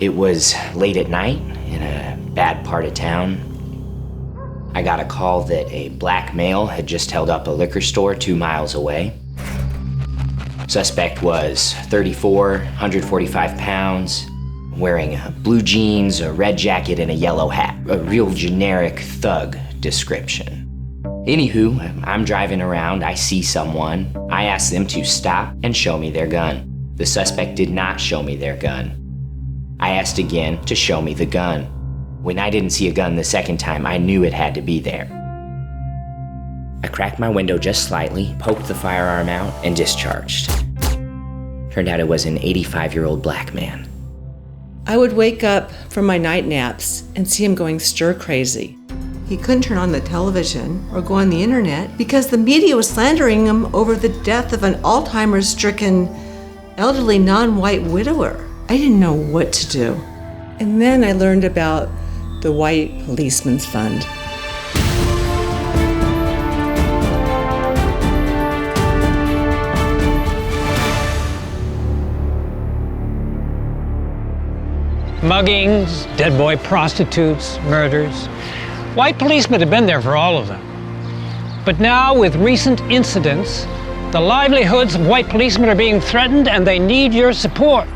It was late at night in a bad part of town. I got a call that a black male had just held up a liquor store 2 miles away. Suspect was 34, 145 pounds, wearing blue jeans, a red jacket, and a yellow hat. A real generic thug description. Anywho, I'm driving around, I see someone. I ask them to stop and show me their gun. The suspect did not show me their gun. I asked again to show me the gun. When I didn't see a gun the second time, I knew it had to be there. I cracked my window just slightly, poked the firearm out, and discharged. Turned out it was an 85-year-old black man. I would wake up from my night naps and see him going stir crazy. He couldn't turn on the television or go on the internet because the media was slandering him over the death of an Alzheimer's-stricken, elderly non-white widower. I didn't know what to do. And then I learned about the White Policeman's Fund. Muggings, dead boy prostitutes, murders. White policemen have been there for all of them. But now, with recent incidents, the livelihoods of white policemen are being threatened and they need your support.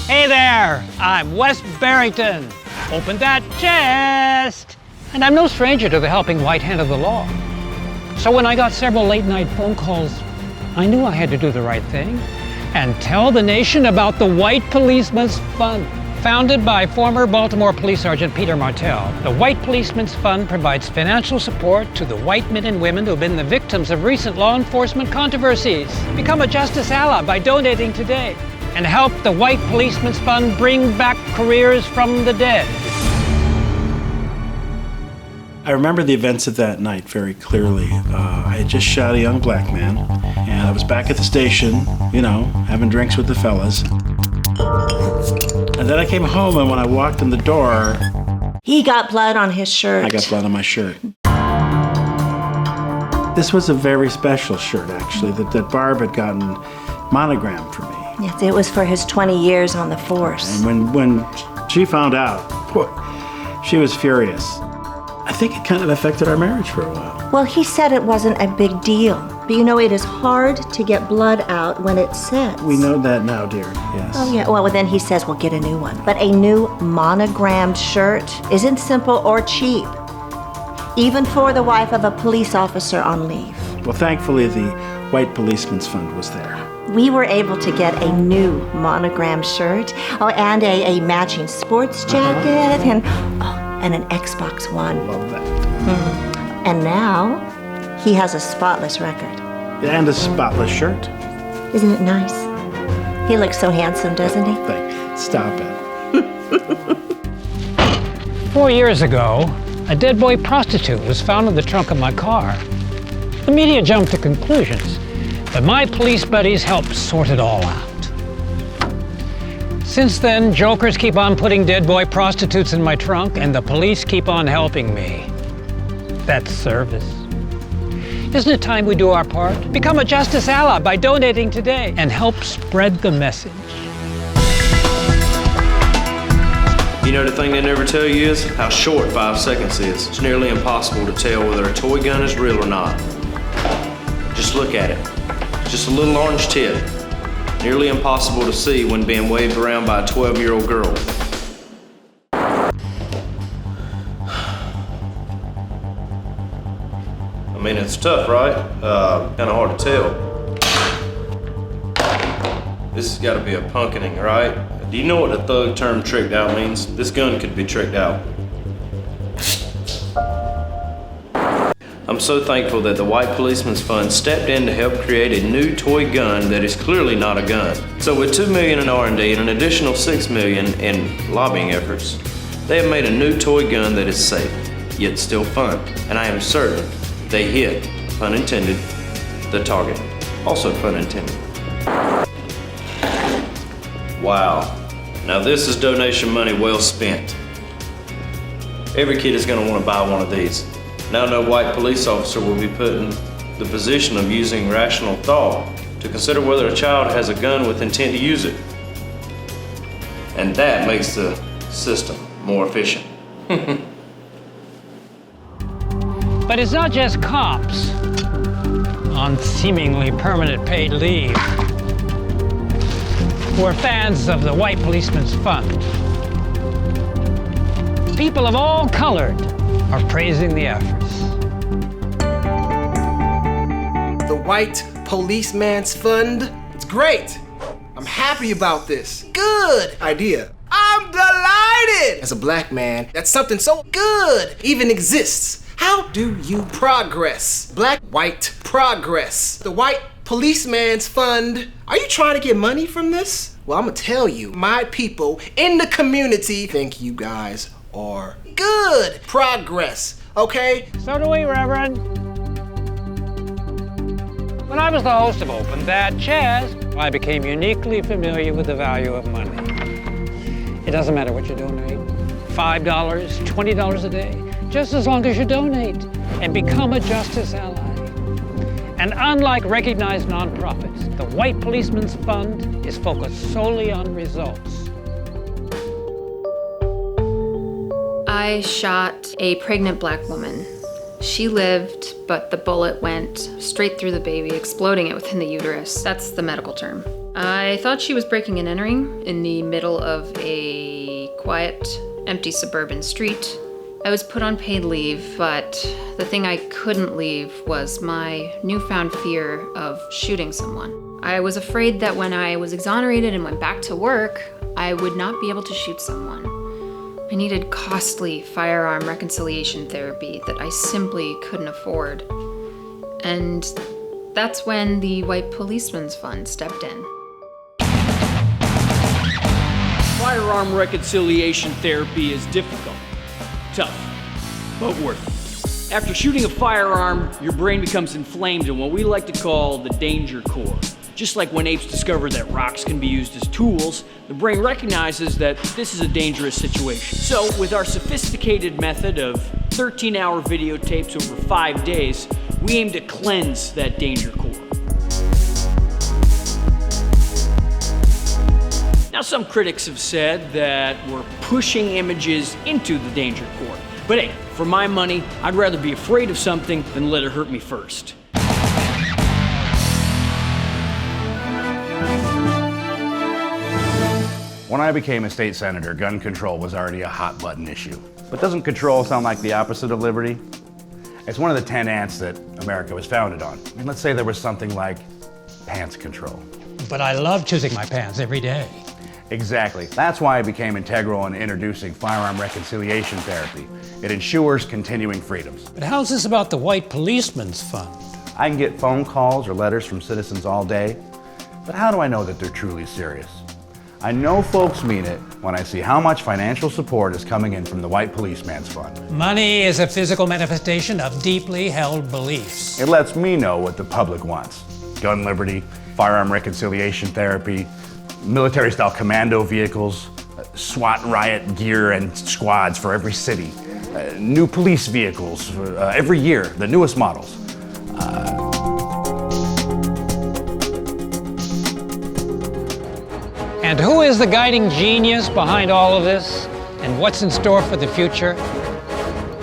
Hey there, I'm Wes Barrington. Open that chest. And I'm no stranger to the helping white hand of the law. So when I got several late-night phone calls, I knew I had to do the right thing and tell the nation about the White Policeman's Fund. Founded by former Baltimore Police Sergeant Peter Martell, the White Policeman's Fund provides financial support to the white men and women who have been the victims of recent law enforcement controversies. Become a Justice Ally by donating today and help the White Policeman's Fund bring back careers from the dead. I remember the events of that night very clearly. I had just shot a young black man, and I was back at the station, having drinks with the fellas. And then I came home, and when I walked in the door... He got blood on his shirt. I got blood on my shirt. This was a very special shirt, actually, that Barb had gotten monogrammed for me. Yes, it was for his 20 years on the force. And when she found out, she was furious. I think it kind of affected our marriage for a while. Well, he said it wasn't a big deal. But it is hard to get blood out when it sets. We know that now, dear, yes. Oh, yeah. Well, then he says we'll get a new one. But a new monogrammed shirt isn't simple or cheap, even for the wife of a police officer on leave. Well, thankfully, the White Policeman's Fund was there. We were able to get a new monogrammed shirt, and a matching sports jacket, and an Xbox One. Love that. Mm-hmm. And now, he has a spotless record. And a spotless shirt. Isn't it nice? He looks so handsome, doesn't he? Stop it. 4 years ago, a dead boy prostitute was found in the trunk of my car. The media jumped to conclusions, but my police buddies helped sort it all out. Since then, jokers keep on putting dead boy prostitutes in my trunk, and the police keep on helping me. That's service. Isn't it time we do our part? Become a Justice Ally by donating today and help spread the message. The thing they never tell you is how short 5 seconds is. It's nearly impossible to tell whether a toy gun is real or not. Just look at it. Just a little orange tip. Nearly impossible to see when being waved around by a 12-year-old girl. It's tough, right? Kind of hard to tell. This has got to be a punkening, right? Do you know what the thug term tricked out means? This gun could be tricked out. I'm so thankful that the White Policeman's Fund stepped in to help create a new toy gun that is clearly not a gun. So with $2 million in R&D and an additional $6 million in lobbying efforts, they have made a new toy gun that is safe, yet still fun. And I am certain they hit, pun intended, the target. Also pun intended. Wow. Now this is donation money well spent. Every kid is going to want to buy one of these. Now no white police officer will be put in the position of using rational thought to consider whether a child has a gun with intent to use it. And that makes the system more efficient. But it's not just cops on seemingly permanent paid leave. We're fans of the White Policeman's Fund. People of all colored are praising the efforts. The White Policeman's Fund? It's great! I'm happy about this. Good idea. I'm delighted! As a black man, that something so good even exists. How do you progress? Black, white, progress. The White Policeman's Fund. Are you trying to get money from this? Well, I'm gonna tell you, my people in the community think you guys are good progress, okay? So do we, Reverend. When I was the host of Open That Jazz, I became uniquely familiar with the value of money. It doesn't matter what you donate. $5, $20 a day, just as long as you donate and become a Justice Ally. And unlike recognized nonprofits, the White Policeman's Fund is focused solely on results. I shot a pregnant black woman. She lived, but the bullet went straight through the baby, exploding it within the uterus. That's the medical term. I thought she was breaking and entering in the middle of a quiet, empty suburban street. I was put on paid leave, but the thing I couldn't leave was my newfound fear of shooting someone. I was afraid that when I was exonerated and went back to work, I would not be able to shoot someone. I needed costly firearm reconciliation therapy that I simply couldn't afford. And that's when the White Policeman's Fund stepped in. Firearm reconciliation therapy is difficult, tough, but worth it. After shooting a firearm, your brain becomes inflamed in what we like to call the danger core. Just like when apes discovered that rocks can be used as tools, the brain recognizes that this is a dangerous situation. So, with our sophisticated method of 13-hour videotapes over 5 days, we aim to cleanse that danger core. Now, some critics have said that we're pushing images into the danger core. But hey, for my money, I'd rather be afraid of something than let it hurt me first. When I became a state senator, gun control was already a hot-button issue. But doesn't control sound like the opposite of liberty? It's one of the 10 ants that America was founded on. I mean, let's say there was something like pants control. But I love choosing my pants every day. Exactly. That's why I became integral in introducing firearm reconciliation therapy. It ensures continuing freedoms. But how's this about the White Policeman's Fund? I can get phone calls or letters from citizens all day, but how do I know that they're truly serious? I know folks mean it when I see how much financial support is coming in from the White Policeman's Fund. Money is a physical manifestation of deeply held beliefs. It lets me know what the public wants. Gun liberty, firearm reconciliation therapy, military-style commando vehicles, SWAT riot gear and squads for every city, new police vehicles for, every year, the newest models. And who is the guiding genius behind all of this? And what's in store for the future?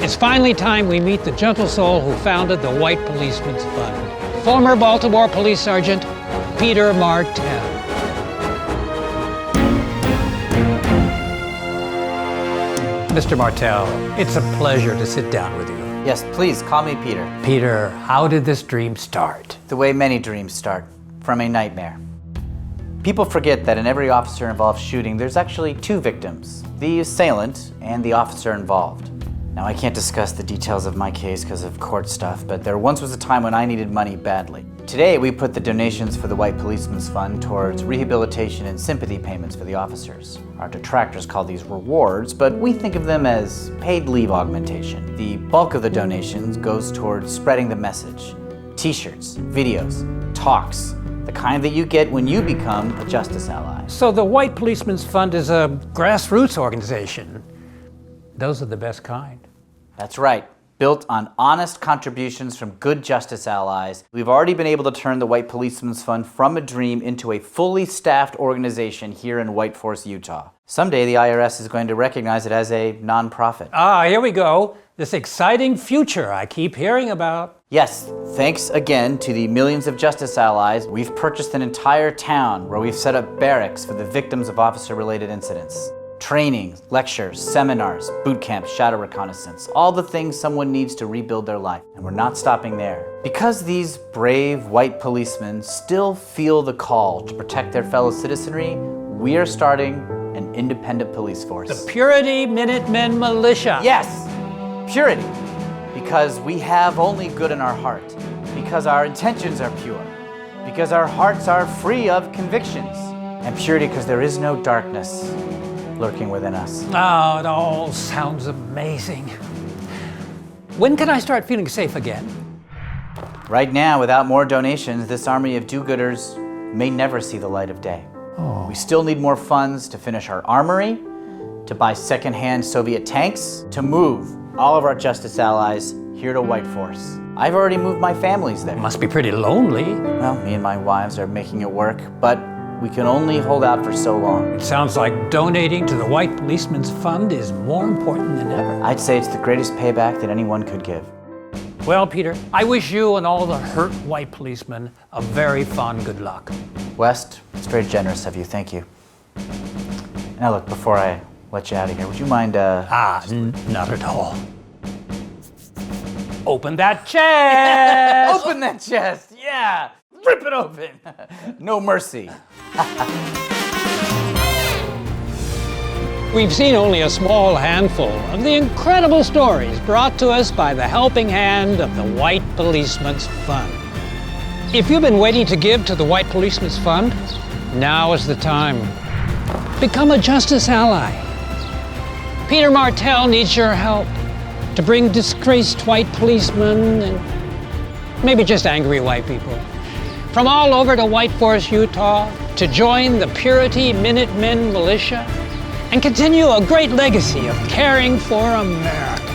It's finally time we meet the gentle soul who founded the White Policeman's Fund. Former Baltimore Police Sergeant Peter Martell. Mr. Martell, it's a pleasure to sit down with you. Yes, please, call me Peter. Peter, how did this dream start? The way many dreams start, from a nightmare. People forget that in every officer-involved shooting, there's actually 2 victims, the assailant and the officer involved. Now, I can't discuss the details of my case because of court stuff, but there once was a time when I needed money badly. Today, we put the donations for the White Policeman's Fund towards rehabilitation and sympathy payments for the officers. Our detractors call these rewards, but we think of them as paid leave augmentation. The bulk of the donations goes towards spreading the message. T-shirts, videos, talks, the kind that you get when you become a Justice Ally. So the White Policeman's Fund is a grassroots organization. Those are the best kind. That's right. built on honest contributions from good justice allies, we've already been able to turn the White Policeman's Fund from a dream into a fully staffed organization here in White Force, Utah. Someday the IRS is going to recognize it as a nonprofit. Ah, here we go. This exciting future I keep hearing about. Yes, thanks again to the millions of justice allies, we've purchased an entire town where we've set up barracks for the victims of officer-related incidents. Training, lectures, seminars, boot camps, shadow reconnaissance, all the things someone needs to rebuild their life. And we're not stopping there. Because these brave white policemen still feel the call to protect their fellow citizenry, we are starting an independent police force. The Purity Minutemen Militia. Yes, purity. Because we have only good in our heart. Because our intentions are pure. Because our hearts are free of convictions. And purity because there is no darkness lurking within us. Oh, it all sounds amazing. When can I start feeling safe again? Right now, without more donations, this army of do-gooders may never see the light of day. We still need more funds to finish our armory, to buy second-hand Soviet tanks, to move all of our justice allies here to White Force. I've already moved my families there. Must be pretty lonely. Well, me and my wives are making it work, but we can only hold out for so long. It sounds like donating to the White Policeman's Fund is more important than ever. I'd say it's the greatest payback that anyone could give. Well, Peter, I wish you and all the hurt white policemen a very fond good luck. West, it's very generous of you. Thank you. Now look, before I let you out of here, would you mind, Not at all. Open that chest! Open that chest, yeah! Rip it open! No mercy. We've seen only a small handful of the incredible stories brought to us by the helping hand of the White Policeman's Fund. If you've been waiting to give to the White Policeman's Fund, now is the time. Become a justice ally. Peter Martell needs your help to bring disgraced white policemen and maybe just angry white people from all over to White Force, Utah, to join the Purity Minutemen Militia and continue a great legacy of caring for America.